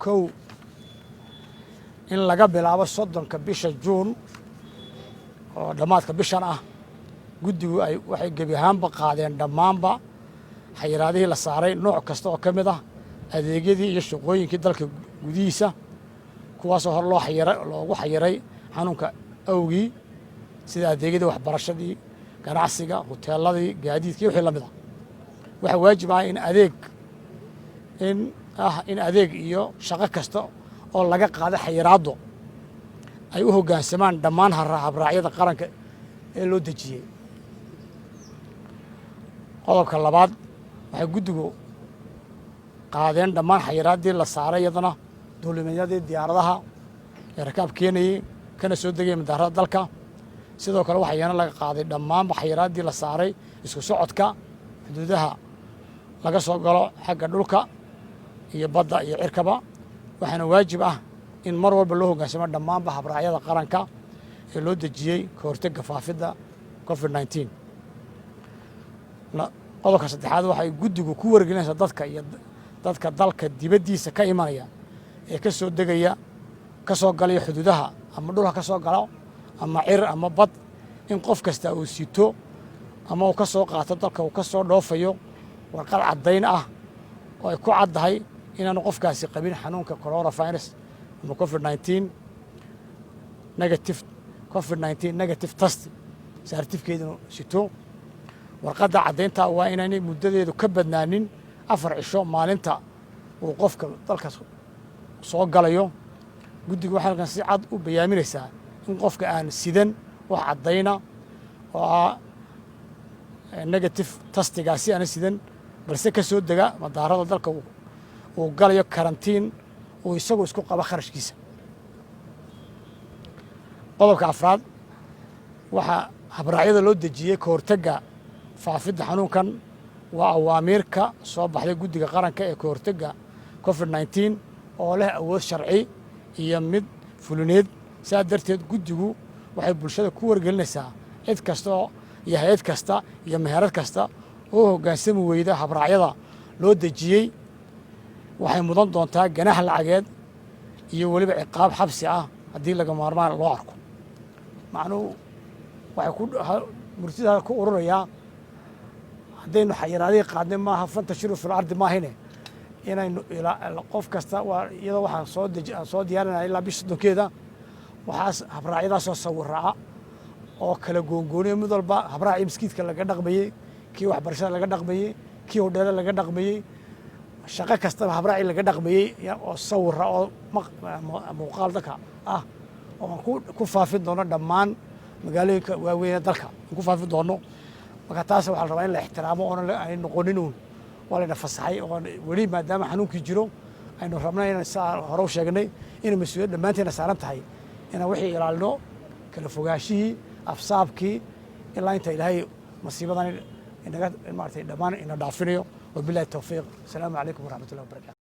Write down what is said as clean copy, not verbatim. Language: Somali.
kow in laga bilaabo 30 bisha Juun oo dhamaadka bishan ah guddigu waxay gebi ahaanba qaadeen dhammaanba xayiraadihii la saaray nooc kasta oo ka mid ah adeegyadii iyo shaqooyinkii dalka gudihiisa kuwaasoo hor loogu xayiray xanuunka awgii sida adeegyadii waxbarashadii ganacsiga hoteeladii gaadiidkii wixii la mid ah waxa waajib ah in adeeg iyo shaqo kasta oo laga qaado xayiraado ay u hoggaansamaan dhammaan habraacyada qaranka ee loo dejiyey qodobka labaad waxay guddigu qaadeen dhammaan xayiraaddii la saaray iyadana duulimadyadii diyaaradaha ee rakaab keenayey kana soo degaya madaarada dalka sidoo kale waxaa iyana laga qaaday dhammaanba xayiraaddii la saaray isku socodka xuduudaha laga soo galo xagga dhulka iyo badda iyo cirkaba waxaana waajib ah in mar walba loo hoggaansamo dhammaanba habraacyada qaranka ee loo dejiyey ka hortagga faafidda COVID-19 qodobka saddexaad waxay guddigu ku wargelinaysaa dadka dalka dibaddiisa ka imanaya ee ka soo degaya ka soo galaya xuduudaha ama dhulka ka soo galo ama cir ama bad in qof kasta uu sito ama uu ka soo qaato dalka uu ka soo dhoofayo warqad caddayn ah oo ay ku caddahay inaanu qofkaasi qabin xanuunka coronavirus ama COVID-19 negative test certificate-nu sito warqadda caddaynta waa inaanay muddadeedu ka badnaanin 4 cisho maalinta uu qofka dalkaas soo galayo guddigu waxay halkan si cad u bayaaminaysaa in qofka aan sidan wax caddayna oo ah negative testigaasi aan sidan balse ka soo dega madaarada dalka uu galayo karantiin uu isagu isku qabo kharashkiisa qodobka afraad waxaa habraacyada loo dejiyey ka hortagga faafidda xanuunkan waa awaamiirka soo baxday guddiga qaranka ee ka hortagga COVID-19 oo leh awood sharci iyo mid fulineed sidaa darteed guddigu waxay bulshada ku wargelinaysaa cid kasta iyo hay-ad kasta iyo meherad kasta oo hoggaansami weyda habraacyada loo dejiyey waxay mudan doontaa ganax lacageed iyo weliba ciqaab xabsi ah haddii laga maarmaan loo arko macnuhu waxay murtida ku ururayaa haddaynu xayiraadihii qaadnay maaha fantashiru fil ardi maahine inaynu qof kasta iyadoo waxaan soo diyaarinaya ilaa bisha 30keeda waxaas habraacyadaasoo sawirraa oo kala goongooniya mid walba habraacii maskiidka laga dhaqmayey kii waxbarashada laga dhaqmayey kii hodheela laga dhaqmayey shaqo kastaba habraacii laga dhaqmayey oo sawirra oo muuqaal dalka ah oo aan ku faafin doono dhammaan magaalooyinka waaweyn dalka aan ku faafin doono marka taas waxaa la rabaa in la ixtiraamo oona ay noqonin uun waa layna fasaxay oo weli maadaama xanuunkii jiro aynu rabnay inaan saa hore u sheegnay inay mas-uuliyad dhammaanteena saaran tahay inaan wixii ilaalino kala fogaashihii afsaabkii ilaa inta ilaahay masiibadan inaga maartay dhammaan ina dhaafinayo wabillahi tawfiiq asalaamu calaykum waraxmatullahi wabarakatu